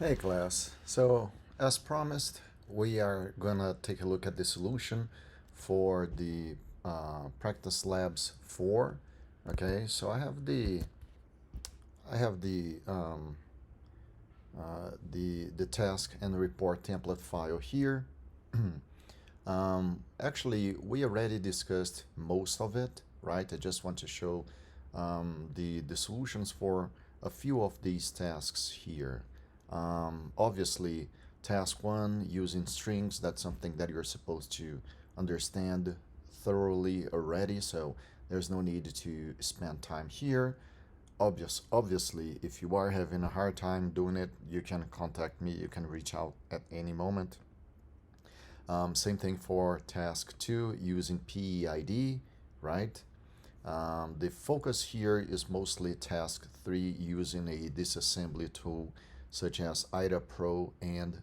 Hey class, so as promised, we are gonna take a look at the solution for the practice labs 4. Okay, so I have the task and report template file here. Actually, we already discussed most of it, right? I just want to show the solutions for a few of these tasks here. Obviously, task 1 using strings, that's something that you're supposed to understand thoroughly already, so there's no need to spend time here. Obviously, if you are having a hard time doing it, you can contact me, you can reach out at any moment. Same thing for task 2 using PEID, right? The focus here is mostly task 3 using a disassembly tool such as IDA Pro and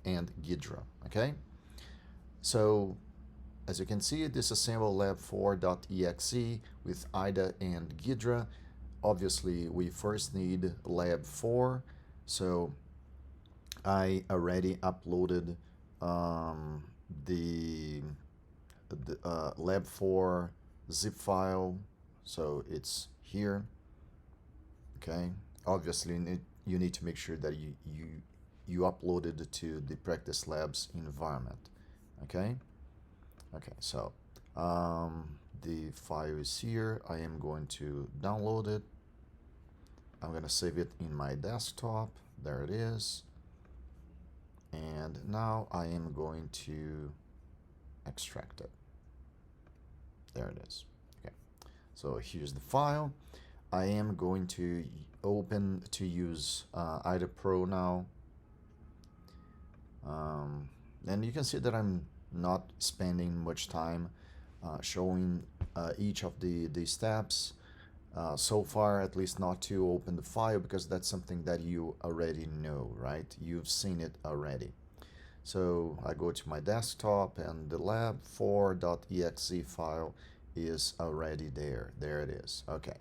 and Ghidra, okay? So as you can see, disassemble lab4.exe with IDA and Ghidra. Obviously, we first need lab4, so I already uploaded um, the, lab4 zip file, so it's here. Okay, obviously you need to make sure that you uploaded it to the practice labs environment. Okay, so the file is here. I am going to download it. I'm going to save it in my desktop. There it is. And now I am going to extract it. There it is. Okay, so here's the file. I am going to open to use IDA Pro now. And you can see that I'm not spending much time showing each of the steps so far, at least not to open the file, because that's something that you already know, right? You've seen it already. So I go to my desktop and the lab4.exe file is already there. There it is. Okay.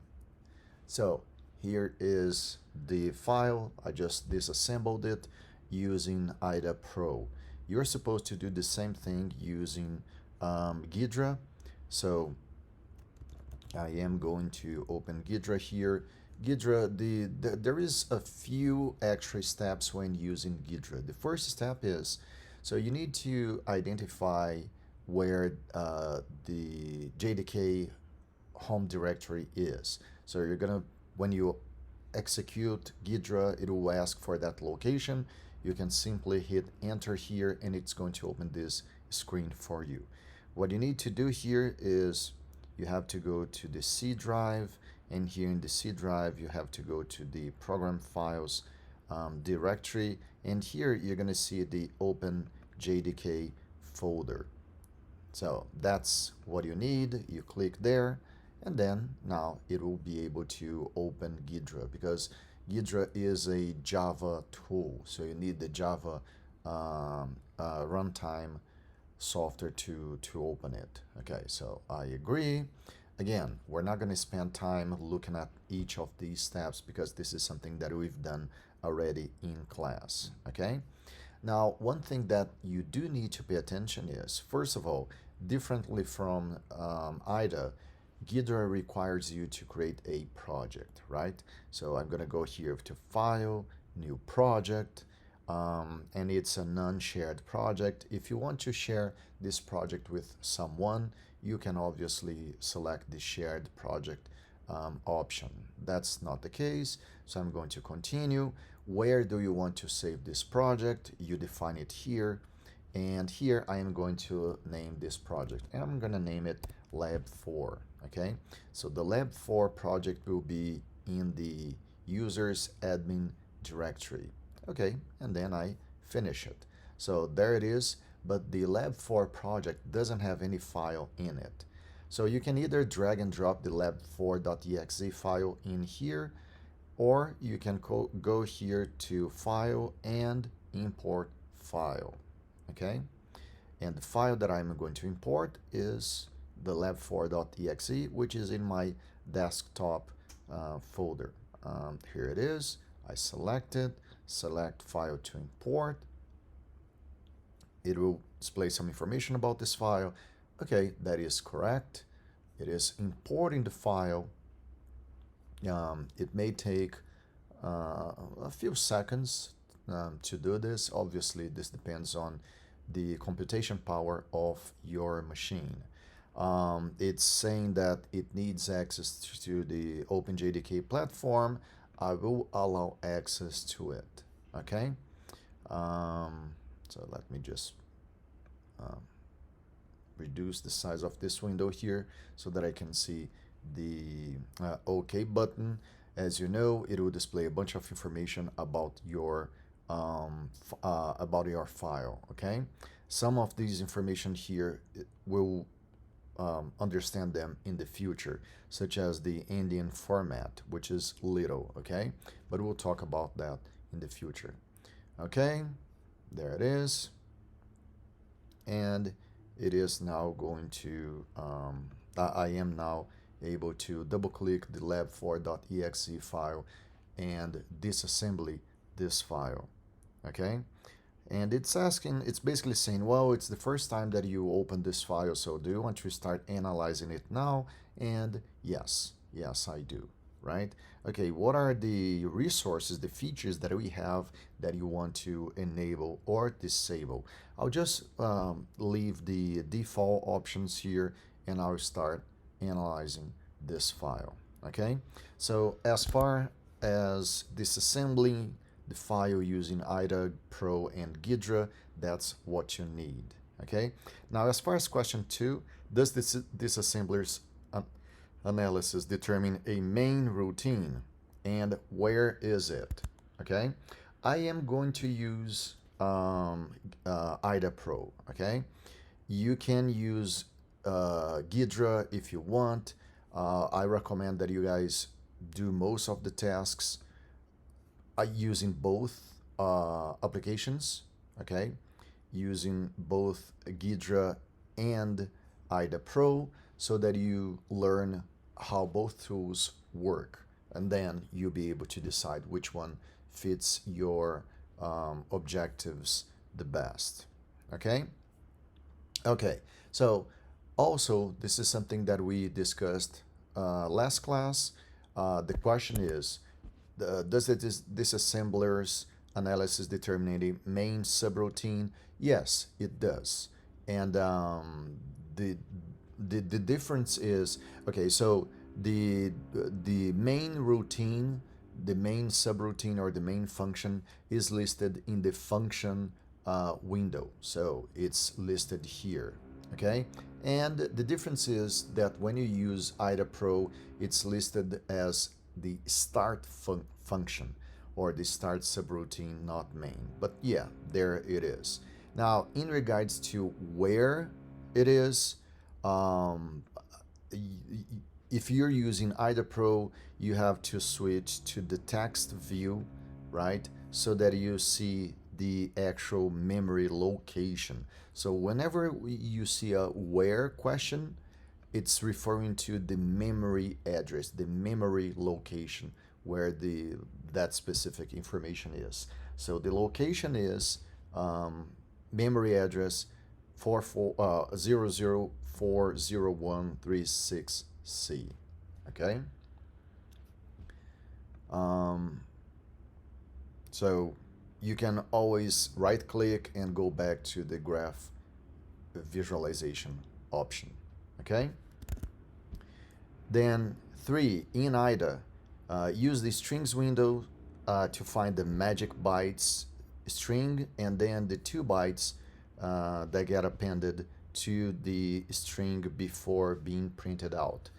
So here is the file. I just disassembled it using IDA Pro. You're supposed to do the same thing using Ghidra. So I am going to open Ghidra here. Ghidra, there is a few extra steps when using Ghidra. The first step is, so you need to identify where the JDK home directory is. So you're gonna, when you execute Ghidra, it will ask for that location. You can simply hit enter here and it's going to open this screen for you. What you need to do here is you have to go to the C drive, and here in the C drive you have to go to the program files directory, and here you're going to see the open JDK folder. So that's what you need. You click there, and then now it will be able to open Ghidra, because Ghidra is a Java tool, so you need the Java runtime software to open it. Okay, so I agree. Again, we're not going to spend time looking at each of these steps because this is something that we've done already in class. Okay, now one thing that you do need to pay attention is, first of all, differently from IDA, Ghidra requires you to create a project, right? So I'm going to go here to File, New Project, and it's a non-shared project. If you want to share this project with someone, you can obviously select the shared project option. That's not the case, so I'm going to continue. Where do you want to save this project? You define it here, and here I am going to name this project, and I'm going to name it Lab4. Okay, so the Lab4 project will be in the users admin directory. Okay, and then I finish it. So there it is, but the Lab4 project doesn't have any file in it. So you can either drag and drop the lab4.exe file in here, or you can go here to File and Import File. Okay, and the file that I'm going to import is the lab4.exe, which is in my desktop folder. Here it is. I select it, select file to import. It will display some information about this file. Okay, that is correct. It is importing the file. It may take a few seconds to do this. Obviously, this depends on the computation power of your machine. It's saying that it needs access to the OpenJDK platform. I will allow access to it. Okay. So let me just reduce the size of this window here so that I can see the OK button. As you know, it will display a bunch of information about your file. Okay, some of these information here will understand them in the future, such as the endian format, which is little. Okay, but we'll talk about that in the future. Okay, there it is, and it is now going to I am now able to double click the lab4.exe file and disassembly this file. Okay, and it's basically saying, well, it's the first time that you open this file, so do you want to start analyzing it now? And yes, I do. Right? Okay, what are the resources, the features that we have that you want to enable or disable? I'll just leave the default options here, and I'll start analyzing this file. Okay, so as far as disassembling the file using IDA, Pro, and Ghidra, that's what you need. Okay, now as far as question 2, does this disassembler's analysis determine a main routine, and where is it? Okay, I am going to use IDA Pro. Okay, you can use Ghidra if you want. I recommend that you guys do most of the tasks using both applications. Okay, using both Ghidra and IDA Pro, so that you learn how both tools work, and then you'll be able to decide which one fits your objectives the best. Okay, so also this is something that we discussed last class. The question is, does the disassembler's analysis determine a main subroutine? Yes, it does. And the difference is, okay, so the main routine, the main subroutine, or the main function is listed in the function window. So it's listed here. Okay, and the difference is that when you use IDA Pro, it's listed as the start function, or the start subroutine, not main. But yeah, there it is. Now, in regards to where it is, if you're using IDA Pro, you have to switch to the text view, right? So that you see the actual memory location. So whenever you see a where question, it's referring to the memory address, the memory location where that specific information is. So the location is memory address 0040136C. Okay. So you can always right click and go back to the graph visualization option. Okay. Then 3, in IDA, use the strings window to find the magic bytes string, and then the 2 bytes that get appended to the string before being printed out.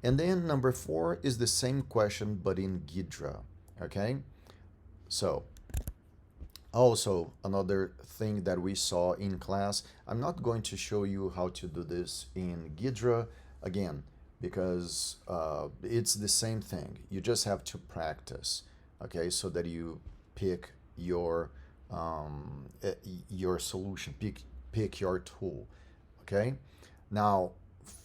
And then number 4 is the same question but in Ghidra. Okay, so also another thing that we saw in class, I'm not going to show you how to do this in Ghidra again, because it's the same thing. You just have to practice, okay, so that you pick your solution, pick your tool. Okay, now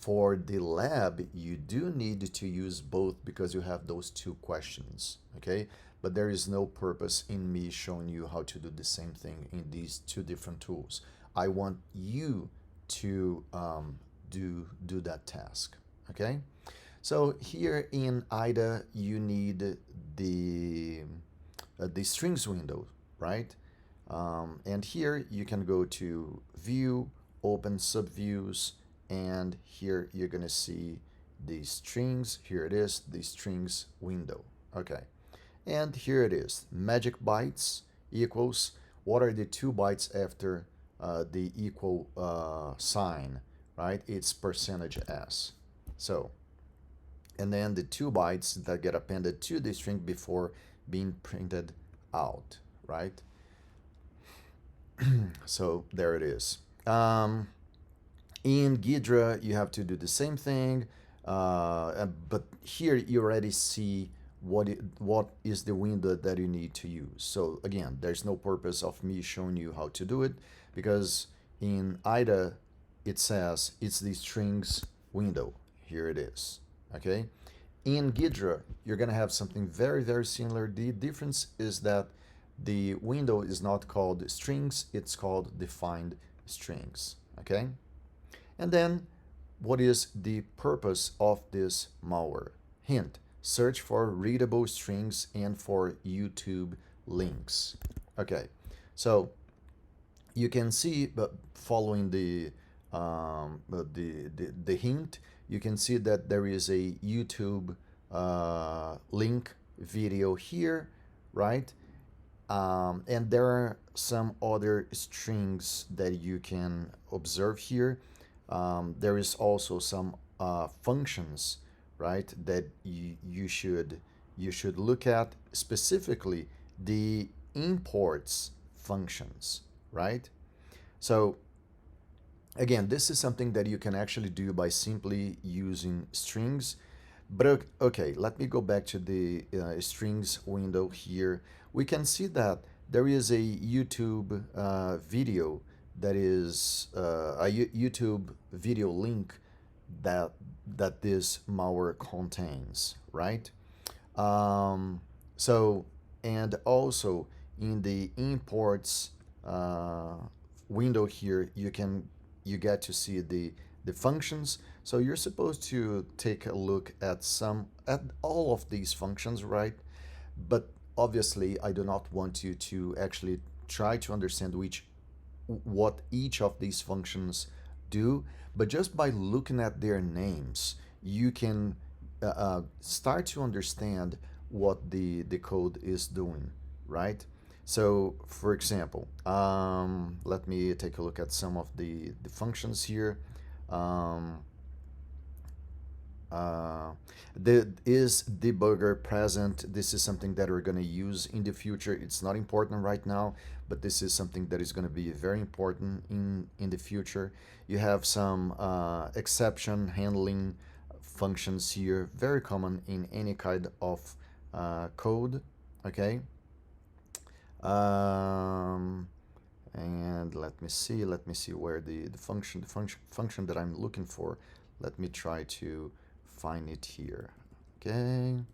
for the lab, you do need to use both because you have those 2 questions. Okay, but there is no purpose in me showing you how to do the same thing in these two different tools. I want you to do that task, okay? So here in IDA, you need the strings window, right? And here you can go to View, Open Subviews, and here you're gonna see the strings. Here it is, the strings window. Okay, and here it is. Magic bytes equals, what are the 2 bytes after the equal sign, right? It's %s. So, and then the 2 bytes that get appended to the string before being printed out, right? So there it is. In Ghidra, you have to do the same thing, but here you already see what is the window that you need to use. So again, there's no purpose of me showing you how to do it, because in IDA, it says it's the strings window. Here it is, okay? In Ghidra, you're gonna have something very, very similar. The difference is that the window is not called strings, it's called defined strings, okay? And then, what is the purpose of this malware? Hint, search for readable strings and for YouTube links. Okay, so you can see, but following the hint, you can see that there is a YouTube link video here, right? And there are some other strings that you can observe here. There is also some functions, right, that you should look at, specifically the imports functions, right? So again, this is something that you can actually do by simply using strings. But okay, let me go back to the strings window here. We can see that there is a YouTube video that is a YouTube video link that this malware contains, right? So, and also in the imports window here, you get to see the functions. So you're supposed to take a look at all of these functions, right? But obviously, I do not want you to actually try to understand what each of these functions do, but just by looking at their names, you can start to understand what the code is doing, right? So, for example, let me take a look at some of the functions here. Is debugger present? This is something that we're going to use in the future. It's not important right now, but this is something that is going to be very important in the future. You have some exception handling functions here, very common in any kind of code, okay? And let me see where the function that I'm looking for. Let me try to find it here, okay?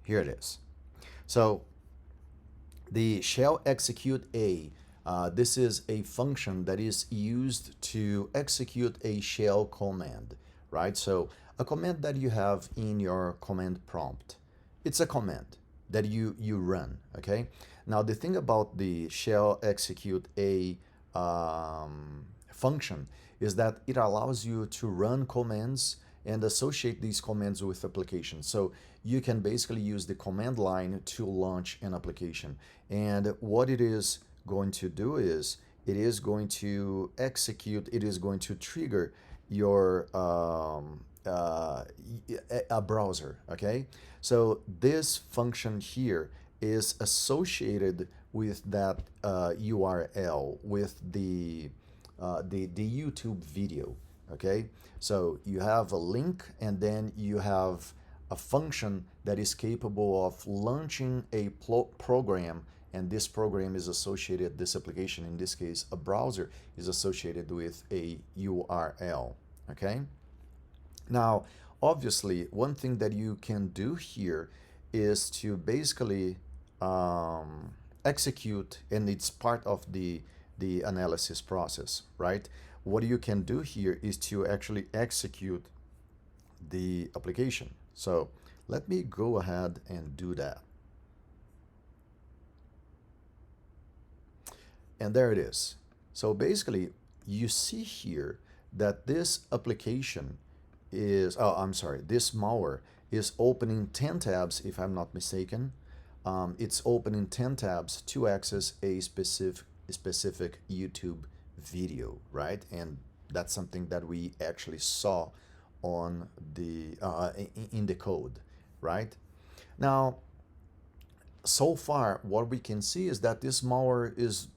Here it is. So the shell execute a, this is a function that is used to execute a shell command, right? So a command that you have in your command prompt. It's a command that you run, okay? Now the thing about the shell execute a function is that it allows you to run commands and associate these commands with applications. So you can basically use the command line to launch an application. And what it is going to do is it is going to execute, it is going to trigger your a browser. Okay, so this function here is associated with that URL, with the YouTube video. Okay, so you have a link, and then you have a function that is capable of launching a program, and this program is associated, this application, in this case a browser, is associated with a URL. Okay, now obviously one thing that you can do here is to basically execute, and it's part of the analysis process, right? What you can do here is to actually execute the application. So let me go ahead and do that. And there it is. So basically, you see here that this application is, oh, I'm sorry, this malware is opening 10 tabs, if I'm not mistaken. It's opening 10 tabs to access a specific YouTube video, right? And that's something that we actually saw on the in the code, right? Now, so far, what we can see is that this malware is,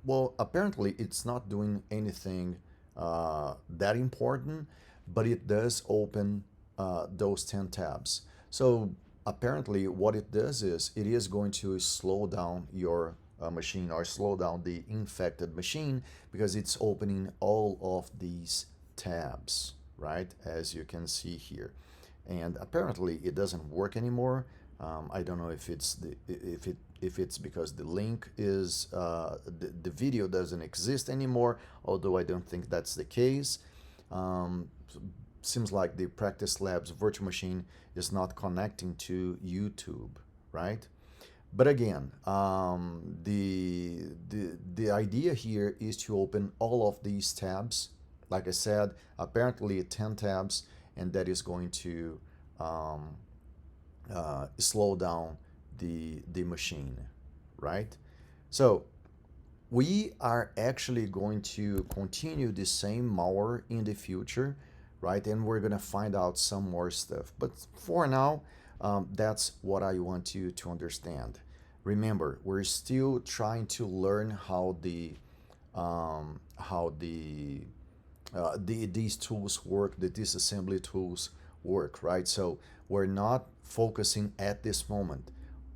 well, apparently it's not doing anything that important, but it does open those 10 tabs. So apparently what it does is it is going to slow down your machine, or slow down the infected machine, because it's opening all of these tabs, right? As you can see here. And apparently it doesn't work anymore. I don't know if it's if it's because the link is the video doesn't exist anymore, although I don't think that's the case. Seems like the Practice Labs virtual machine is not connecting to YouTube, right? But again, the idea here is to open all of these tabs. Like I said, apparently 10 tabs, and that is going to slow down the machine, right? So we are actually going to continue the same malware in the future, right? And we're gonna find out some more stuff. But for now, that's what I want you to understand. Remember, we're still trying to learn how these tools work, the disassembly tools work, right? So we're not focusing at this moment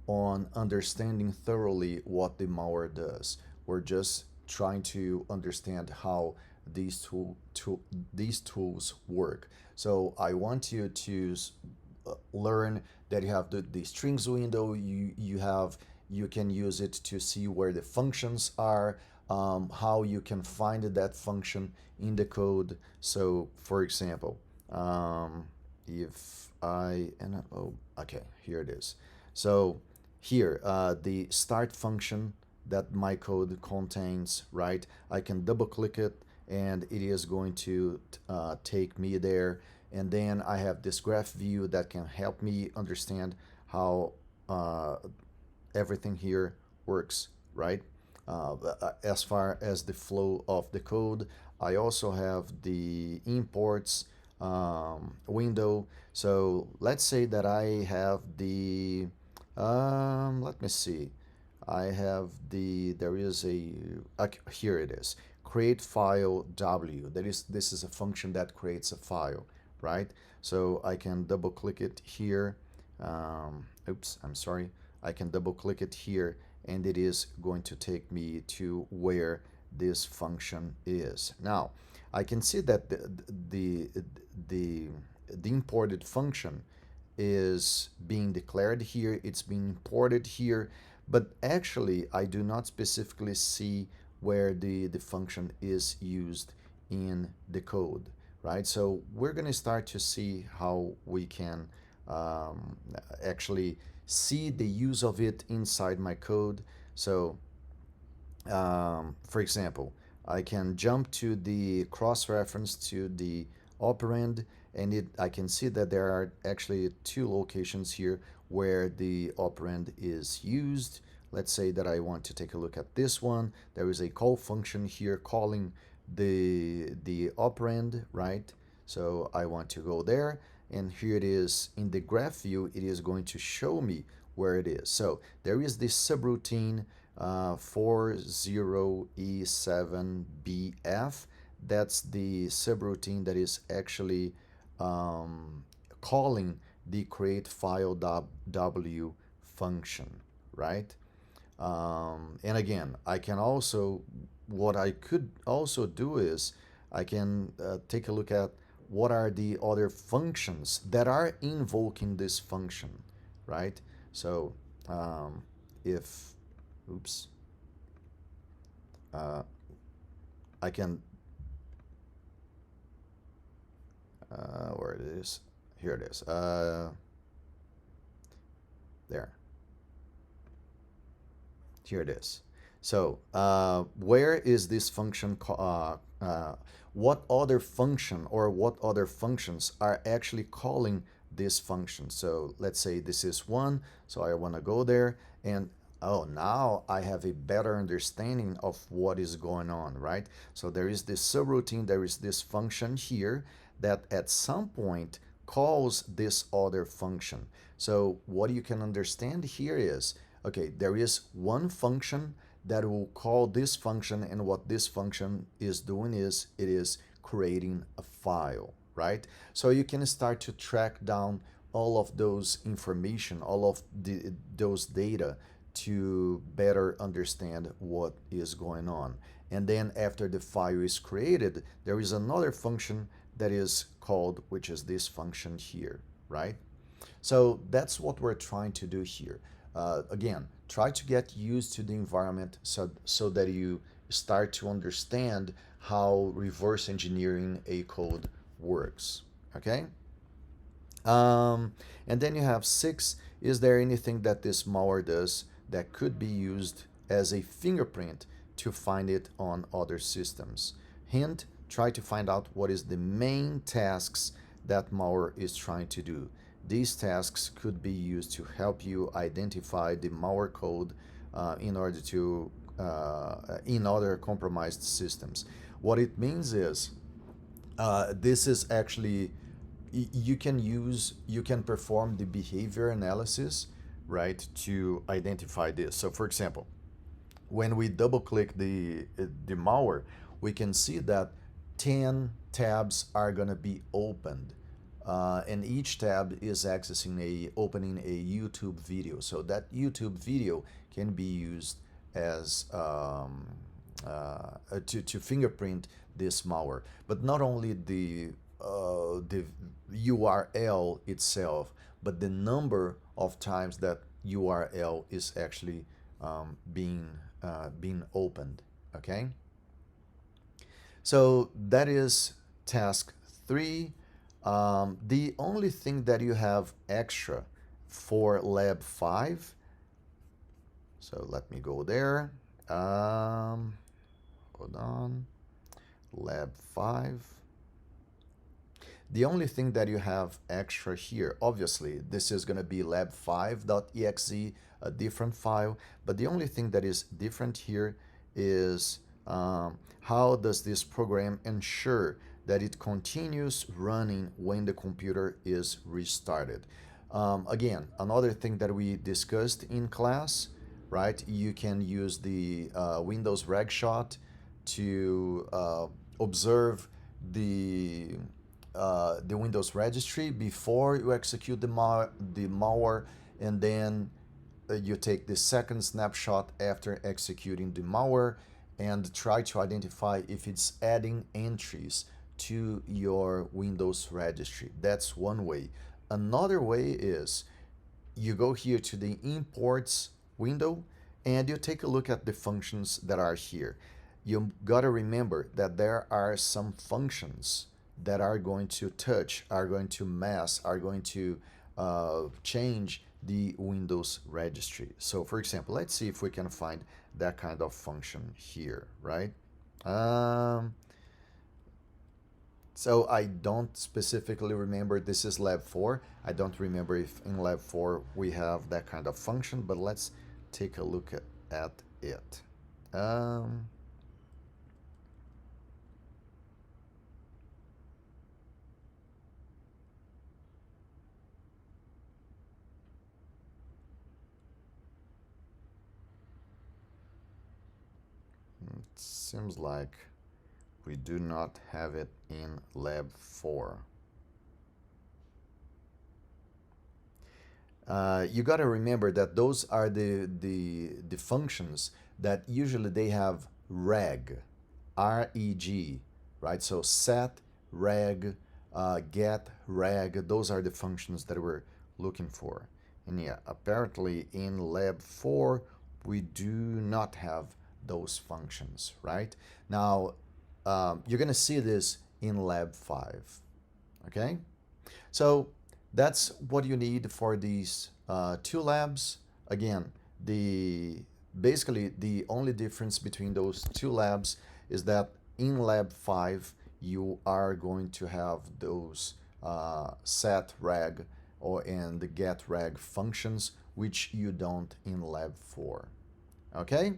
on understanding thoroughly what the malware does. We're just trying to understand how these tools work. So I want you to learn that you have the strings window. You can use it to see where the functions are, how you can find that function in the code. So for example, if I, and oh, okay, here it is. So here, the start function that my code contains, right? I can double click it, and it is going to take me there. And then I have this graph view that can help me understand how everything here works, right? As far as the flow of the code, I also have the imports window. So let's say that I have the, let me see. I have there is here it is, create file W. This is a function that creates a file, right? So I can double click it here. Oops, I'm sorry. I can double click it here, and it is going to take me to where this function is. Now, I can see that the imported function is being declared here. It's being imported here, but actually I do not specifically see where the function is used in the code, right? So we're going to start to see how we can actually see the use of it inside my code. So for example, I can jump to the cross-reference to the operand, and I can see that there are actually two locations here where the operand is used. Let's say that I want to take a look at this one. There is a call function here calling the operand, right? So I want to go there, and here it is in the graph view. It is going to show me where it is. So there is this subroutine 40E7BF. That's the subroutine that is actually calling the create file w function, right? And again, I can also, what I could also do is I can take a look at what are the other functions that are invoking this function, right? So if, oops, I can, where it is, here it is, there. Here it is. So where is this function, what other function or what other functions are actually calling this function? So let's say this is one, so I want to go there, and oh, now I have a better understanding of what is going on, right? So there is this subroutine, there is this function here that at some point calls this other function. So what you can understand here is, okay, there is one function that will call this function, and what this function is doing is it is creating a file, right? So you can start to track down all of those information, all of those data to better understand what is going on. And then after the file is created, there is another function that is called, which is this function here, right? So that's what we're trying to do here. Again, try to get used to the environment so that you start to understand how reverse engineering a code works, okay? And then you have 6, is there anything that this malware does that could be used as a fingerprint to find it on other systems? Hint, try to find out what is the main tasks that malware is trying to do. These tasks could be used to help you identify the malware code in order to in other compromised systems. What it means is this is actually, you can perform the behavior analysis, right, to identify this. So for example, when we double click the malware, we can see that 10 tabs are going to be opened. And each tab is opening a YouTube video. So that YouTube video can be used as to fingerprint this malware. But not only the URL itself, but the number of times that URL is actually being opened. Okay. So that is task 3. The only thing that you have extra for lab 5, so let me go there. Hold on. Lab 5. The only thing that you have extra here, obviously, this is going to be lab5.exe, a different file, but the only thing that is different here is how does this program ensure that it continues running when the computer is restarted. Again, another thing that we discussed in class, right? You can use the Windows Regshot to observe the Windows registry before you execute the malware, and then you take the second snapshot after executing the malware and try to identify if it's adding entries to your Windows registry. That's one way. Another way is you go here to the imports window and you take a look at the functions that are here. You gotta remember that there are some functions that are going to touch, are going to mess, are going to change the Windows registry. So for example, let's see if we can find that kind of function here, right? So I don't specifically remember, this is lab 4. I don't remember if in lab 4 we have that kind of function, but let's take a look at it. seems like we do not have it in Lab 4. You got to remember that those are the functions that usually they have reg, R-E-G, right? So set, reg, get, reg, those are the functions that we're looking for. And yeah, apparently in Lab 4, we do not have those functions, right? Now, you're going to see this in Lab 5, okay? So that's what you need for these two labs. Again, basically the only difference between those two labs is that in Lab 5, you are going to have those set reg and the get reg functions, which you don't in Lab 4. Okay?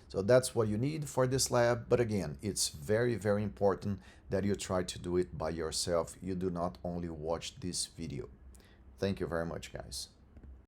So that's what you need for this lab. But again, it's very, very important that you try to do it by yourself. You do not only watch this video. Thank you very much, guys.